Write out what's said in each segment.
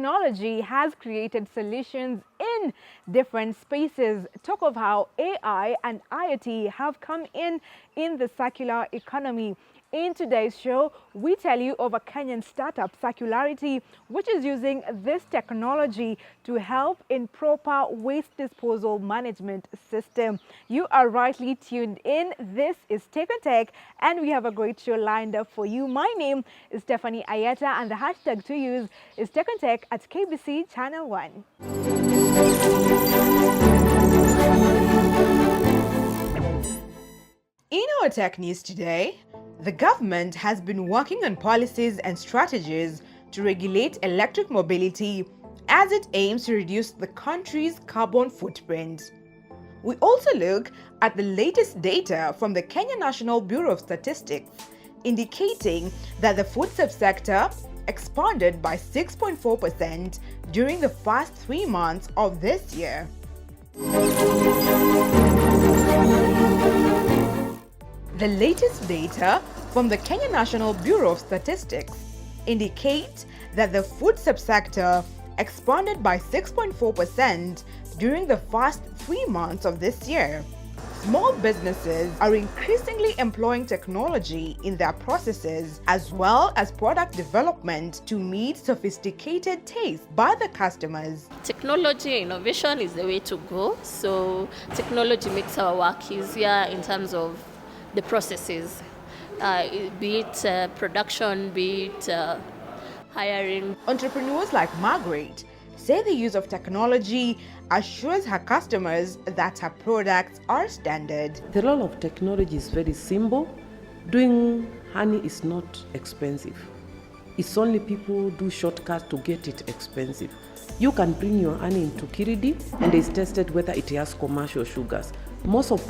technology has created solutions in different spaces. Talk of how AI and IoT have come in the circular economy. In today's show, we tell you of a Kenyan startup, Circularity, which is using this technology to help in proper waste disposal management system. You are rightly tuned in. This is Take on Tech, and we have a great show lined up for you. My name is Stephanie Ayeta, and the hashtag to use is Take on Tech at KBC Channel 1. In our tech news today, the government has been working on policies and strategies to regulate electric mobility as it aims to reduce the country's carbon footprint. We also look at the latest data from the Kenya National Bureau of Statistics, indicating that the food subsector expanded by 6.4% during the first 3 months of this year. The latest data from the Kenya National Bureau of Statistics indicate that the food subsector expanded by 6.4% during the first 3 months of this year. Small businesses are increasingly employing technology in their processes as well as product development to meet sophisticated tastes by the customers. Technology innovation is the way to go. So technology makes our work easier in terms of the processes, be it production, be it hiring. Entrepreneurs like Margaret say the use of technology assures her customers that her products are standard. The role of technology is very simple. Doing honey is not expensive. It's only people who do shortcuts to get it expensive. You can bring your honey into Kiridi and it's tested whether it has commercial sugars. Most of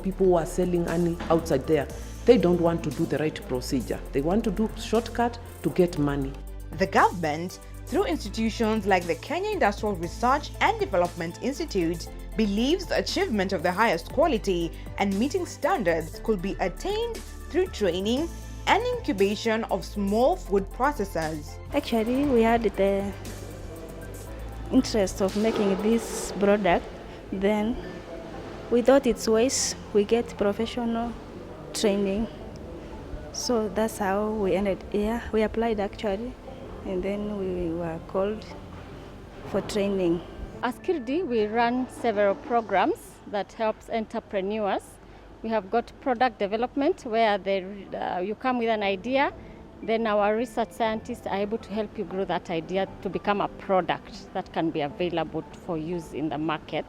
people who are selling honey outside there, they don't want to do the right procedure. They want to do shortcut to get money. The government, through institutions like the Kenya Industrial Research and Development Institute, believes the achievement of the highest quality and meeting standards could be attained through training and incubation of small food processors. Actually, we had the interest of making this product, then we thought it's wise we get professional training. So that's how we ended here. We applied actually, and then we were called for training. As Kirdi, we run several programs that helps entrepreneurs. We have got product development where you come with an idea, then our research scientists are able to help you grow that idea to become a product that can be available for use in the market.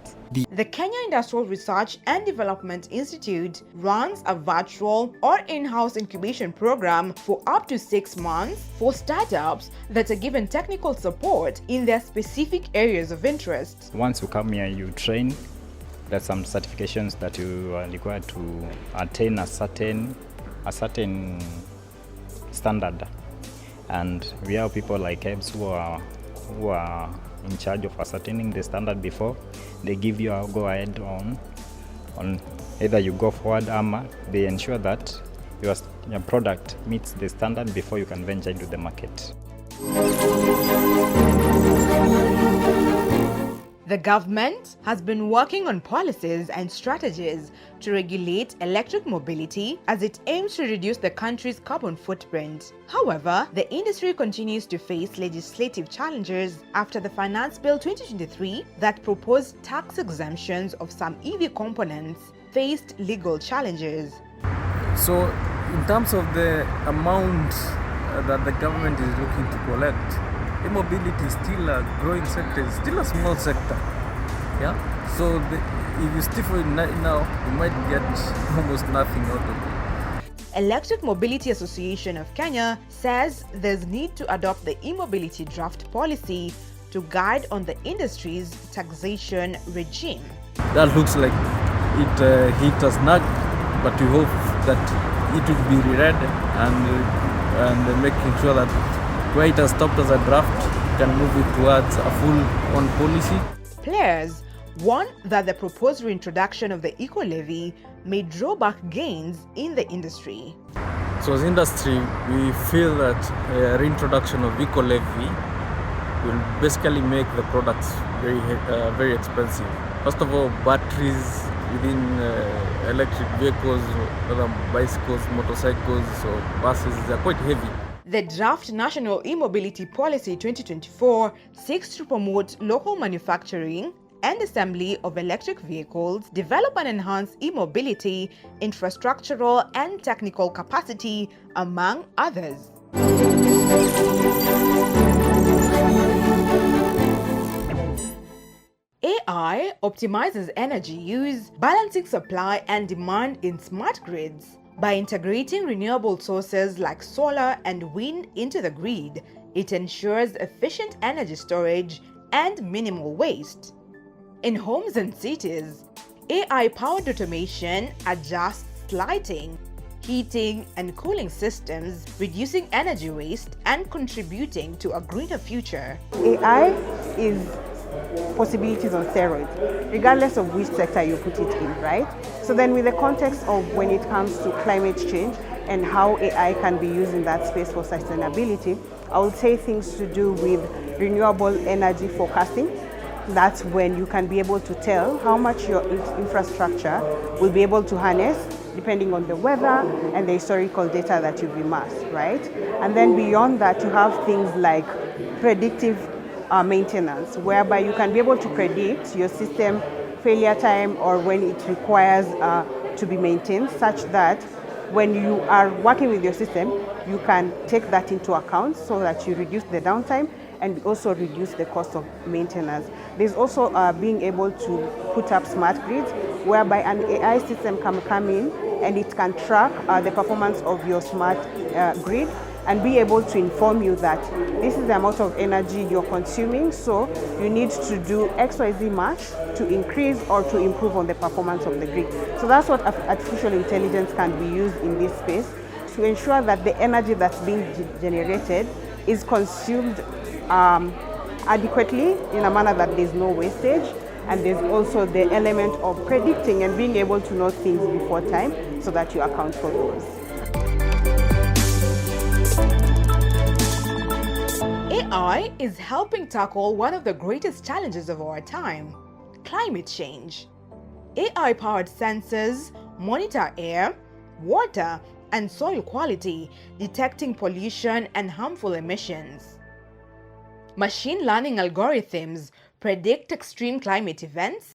The Kenya Industrial Research and Development Institute runs a virtual or in-house incubation program for up to 6 months for startups that are given technical support in their specific areas of interest. Once you come here, you train. There's some certifications that you are required to attain a certain standard, and we have people like KBC who are in charge of ascertaining the standard before they give you a go ahead on either you go forward or they ensure that your product meets the standard before you can venture into the market. The government has been working on policies and strategies to regulate electric mobility as it aims to reduce the country's carbon footprint. However, the industry continues to face legislative challenges after the Finance Bill 2023 that proposed tax exemptions of some EV components faced legal challenges. So, in terms of the amount that the government is looking to collect, e-mobility is still a growing sector, it's still a small sector. Yeah. So if you stifle it now, you might get almost nothing out of it. Electric Mobility Association of Kenya says there's need to adopt the e-mobility draft policy to guide on the industry's taxation regime. That looks like it hit a snag, but we hope that it will be reread and making sure that where it has stopped as a draft, can move it towards a full-on policy. Players warn that the proposed reintroduction of the eco-levy may draw back gains in the industry. So as industry, we feel that reintroduction of eco-levy will basically make the products very expensive. First of all, batteries within electric vehicles, whether bicycles, motorcycles, or buses, they are quite heavy. The draft National E-Mobility Policy 2024 seeks to promote local manufacturing and assembly of electric vehicles, develop and enhance e-mobility, infrastructural and technical capacity, among others. AI optimizes energy use, balancing supply and demand in smart grids. By integrating renewable sources like solar and wind into the grid, it ensures efficient energy storage and minimal waste. In homes and cities, AI-powered automation adjusts lighting, heating, and cooling systems, reducing energy waste and contributing to a greener future. AI is possibilities on steroids, regardless of which sector you put it in, right? So then with the context of when it comes to climate change and how AI can be used in that space for sustainability, I would say things to do with renewable energy forecasting. That's when you can be able to tell how much your infrastructure will be able to harness depending on the weather and the historical data that you've amassed, right? And then beyond that, you have things like predictive maintenance, whereby you can be able to predict your system failure time or when it requires to be maintained, such that when you are working with your system, you can take that into account so that you reduce the downtime and also reduce the cost of maintenance. There's also being able to put up smart grids, whereby an AI system can come in and it can track the performance of your smart grid and be able to inform you that this is the amount of energy you're consuming, so you need to do XYZ much to increase or to improve on the performance of the grid. So that's what artificial intelligence can be used in this space, to ensure that the energy that's being generated is consumed adequately in a manner that there's no wastage. And there's also the element of predicting and being able to know things before time so that you account for those. AI is helping tackle one of the greatest challenges of our time, climate change. AI-powered sensors monitor air, water, and soil quality, detecting pollution and harmful emissions. Machine learning algorithms predict extreme climate events,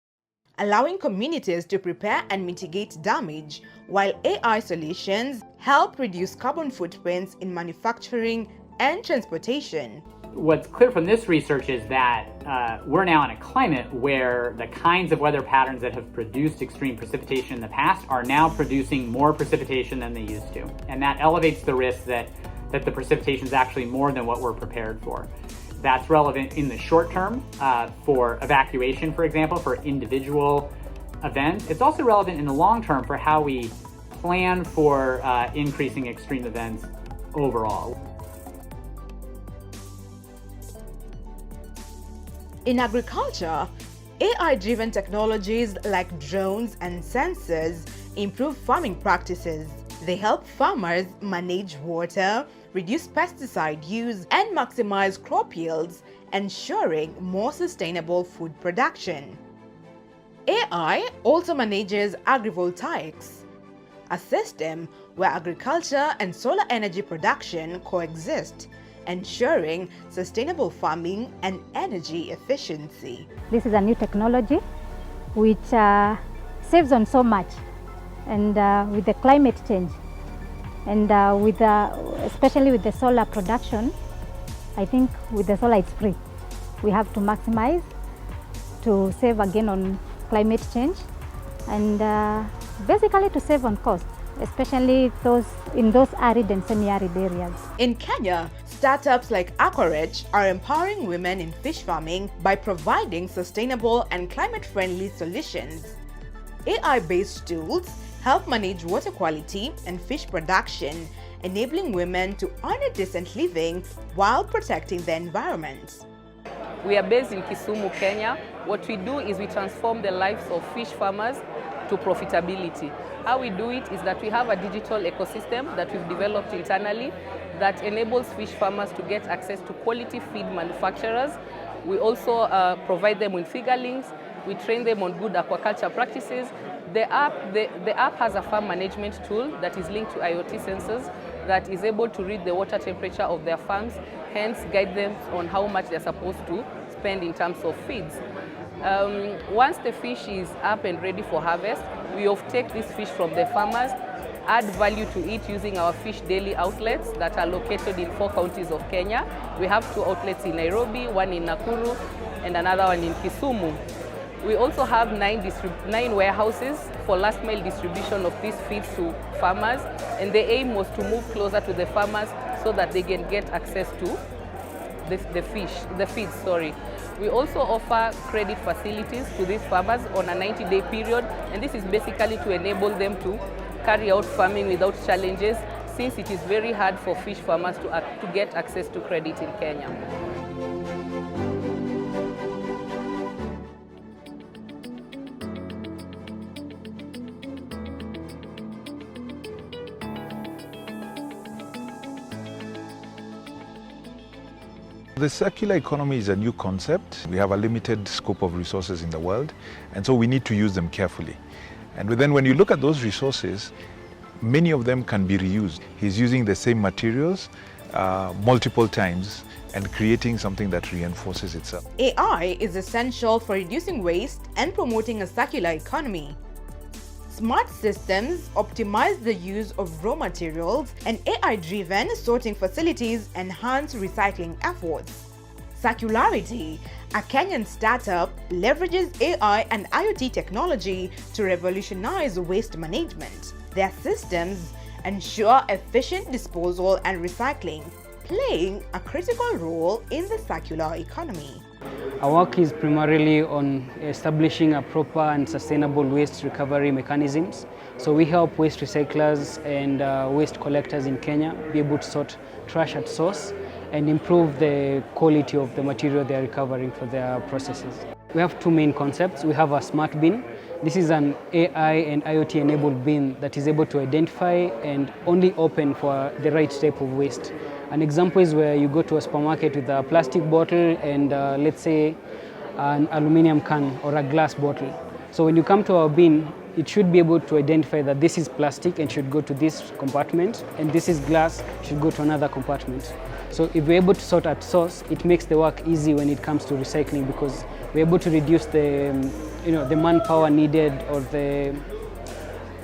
allowing communities to prepare and mitigate damage, while AI solutions help reduce carbon footprints in manufacturing and transportation. What's clear from this research is that we're now in a climate where the kinds of weather patterns that have produced extreme precipitation in the past are now producing more precipitation than they used to. And that elevates the risk that the precipitation is actually more than what we're prepared for. That's relevant in the short term for evacuation, for example, for individual events. It's also relevant in the long term for how we plan for increasing extreme events overall. In agriculture, AI-driven technologies like drones and sensors improve farming practices. They help farmers manage water, reduce pesticide use, and maximize crop yields, ensuring more sustainable food production. AI also manages agrivoltaics, a system where agriculture and solar energy production coexist, ensuring sustainable farming and energy efficiency. This is a new technology which saves on so much, and with the climate change and especially with the solar production, I think with the solar it's free. We have to maximize to save again on climate change and basically to save on costs, especially in those arid and semi-arid areas. In Kenya, startups like Aquarich are empowering women in fish farming by providing sustainable and climate-friendly solutions. AI-based tools help manage water quality and fish production, enabling women to earn a decent living while protecting the environment. We are based in Kisumu, Kenya. What we do is we transform the lives of fish farmers to profitability. How we do it is that we have a digital ecosystem that we've developed internally that enables fish farmers to get access to quality feed manufacturers. We also provide them with fingerlings. We train them on good aquaculture practices. The app has a farm management tool that is linked to IoT sensors that is able to read the water temperature of their farms, hence guide them on how much they're supposed to spend in terms of feeds. Once the fish is up and ready for harvest, we offtake this fish from the farmers, add value to it using our fish daily outlets that are located in 4 counties of Kenya. We have 2 outlets in Nairobi, 1 in Nakuru, and another one in Kisumu. We also have 9 warehouses for last mile distribution of these feeds to farmers, and the aim was to move closer to the farmers so that they can get access to the feeds. We also offer credit facilities to these farmers on a 90-day period, and this is basically to enable them to carry out farming without challenges, since it is very hard for fish farmers to get access to credit in Kenya. The circular economy is a new concept. We have a limited scope of resources in the world, and so we need to use them carefully. And then when you look at those resources, many of them can be reused. He's using the same materials multiple times and creating something that reinforces itself. AI is essential for reducing waste and promoting a circular economy. Smart systems optimize the use of raw materials, and AI-driven sorting facilities enhance recycling efforts. Circularity, a Kenyan startup, leverages AI and IoT technology to revolutionize waste management. Their systems ensure efficient disposal and recycling, playing a critical role in the circular economy. Our work is primarily on establishing a proper and sustainable waste recovery mechanisms. So we help waste recyclers and waste collectors in Kenya be able to sort trash at source and improve the quality of the material they are recovering for their processes. We have 2 main concepts. We have a smart bin. This is an AI and IoT enabled bin that is able to identify and only open for the right type of waste. An example is where you go to a supermarket with a plastic bottle and let's say an aluminum can or a glass bottle. So when you come to our bin, it should be able to identify that this is plastic and should go to this compartment, and this is glass, should go to another compartment. So if we're able to sort at source, it makes the work easy when it comes to recycling, because we're able to reduce the manpower needed or the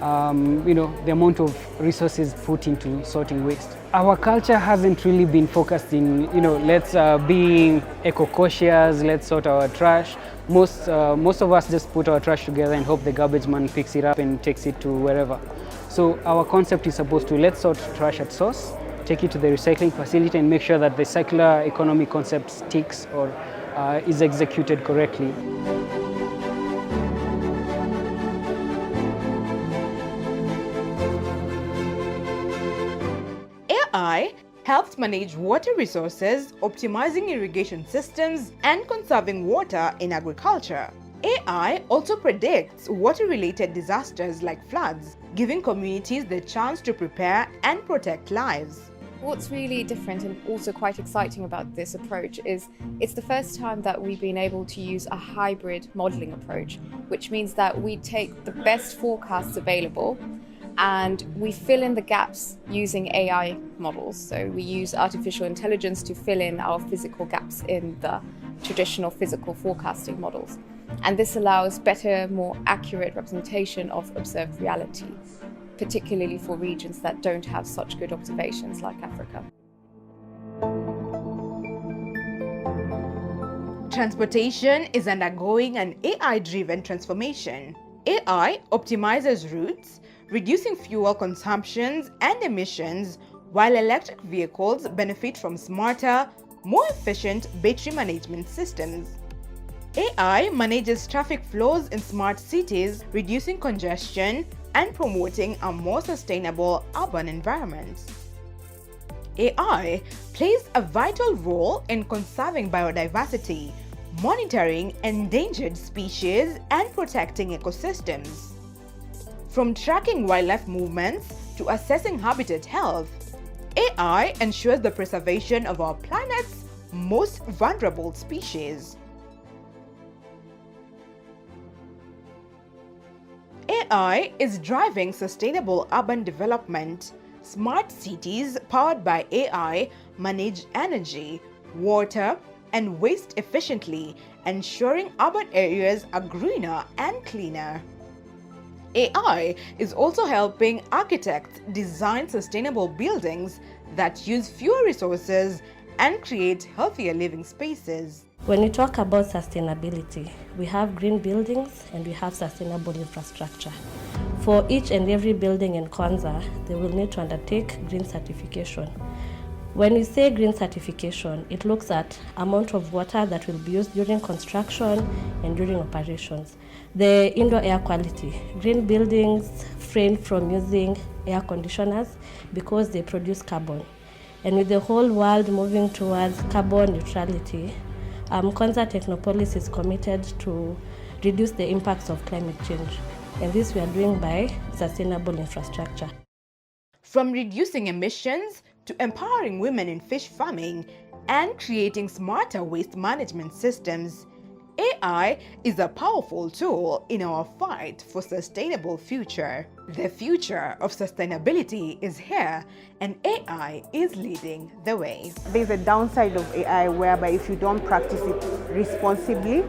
amount of resources put into sorting waste. Our culture hasn't really been focused in, let's being eco-cautious, let's sort our trash. Most of us just put our trash together and hope the garbage man picks it up and takes it to wherever. So our concept is supposed to let's sort trash at source, take it to the recycling facility and make sure that the circular economy concept sticks or is executed correctly. AI helps manage water resources, optimizing irrigation systems, and conserving water in agriculture. AI also predicts water-related disasters like floods, giving communities the chance to prepare and protect lives. What's really different and also quite exciting about this approach is it's the first time that we've been able to use a hybrid modelling approach, which means that we take the best forecasts available and we fill in the gaps using AI models. So we use artificial intelligence to fill in our physical gaps in the traditional physical forecasting models. And this allows better, more accurate representation of observed reality, particularly for regions that don't have such good observations like Africa. Transportation is undergoing an AI-driven transformation. AI optimizes routes, reducing fuel consumptions and emissions, while electric vehicles benefit from smarter, more efficient battery management systems. AI manages traffic flows in smart cities, reducing congestion and promoting a more sustainable urban environment. AI plays a vital role in conserving biodiversity, monitoring endangered species, and protecting ecosystems. From tracking wildlife movements to assessing habitat health, AI ensures the preservation of our planet's most vulnerable species. AI is driving sustainable urban development. Smart cities powered by AI manage energy, water, and waste efficiently, ensuring urban areas are greener and cleaner. AI is also helping architects design sustainable buildings that use fewer resources and create healthier living spaces. When we talk about sustainability, we have green buildings and we have sustainable infrastructure. For each and every building in Kwanza, they will need to undertake green certification. When we say green certification, it looks at amount of water that will be used during construction and during operations. The indoor air quality. Green buildings refrain from using air conditioners because they produce carbon. And with the whole world moving towards carbon neutrality, Kwanza Technopolis is committed to reduce the impacts of climate change. And this we are doing by sustainable infrastructure. From reducing emissions to empowering women in fish farming and creating smarter waste management systems, AI is a powerful tool in our fight for a sustainable future. The future of sustainability is here, and AI is leading the way. There's a downside of AI whereby if you don't practice it responsibly,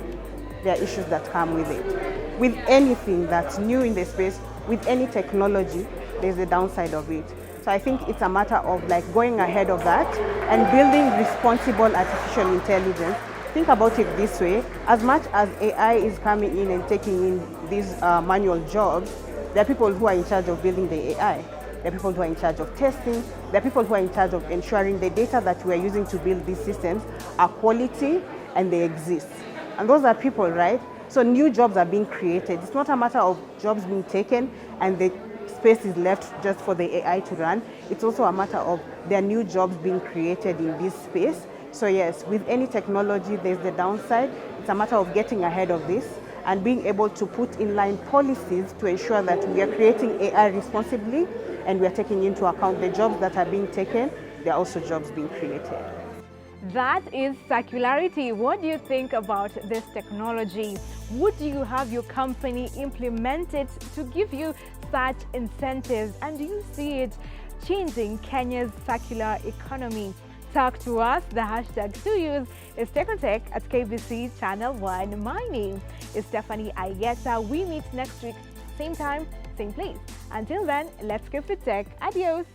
there are issues that come with it. With anything that's new in the space, with any technology, there's a downside of it. So I think it's a matter of going ahead of that and building responsible artificial intelligence. Think about it this way, as much as AI is coming in and taking in these manual jobs, there are people who are in charge of building the AI. There are people who are in charge of testing. There are people who are in charge of ensuring the data that we are using to build these systems are quality and they exist. And those are people, right? So new jobs are being created. It's not a matter of jobs being taken and the space is left just for the AI to run. It's also a matter of there are new jobs being created in this space. So yes, with any technology, there's the downside. It's a matter of getting ahead of this and being able to put in line policies to ensure that we are creating AI responsibly and we are taking into account the jobs that are being taken. There are also jobs being created. That is circularity. What do you think about this technology? Would you have your company implement it to give you such incentives? And do you see it changing Kenya's circular economy? Talk to us. The hashtag to use is TechOnTech at KBC Channel 1. My name is Stephanie Ayeta. We meet next week, same time, same place. Until then, let's keep it tech. Adios.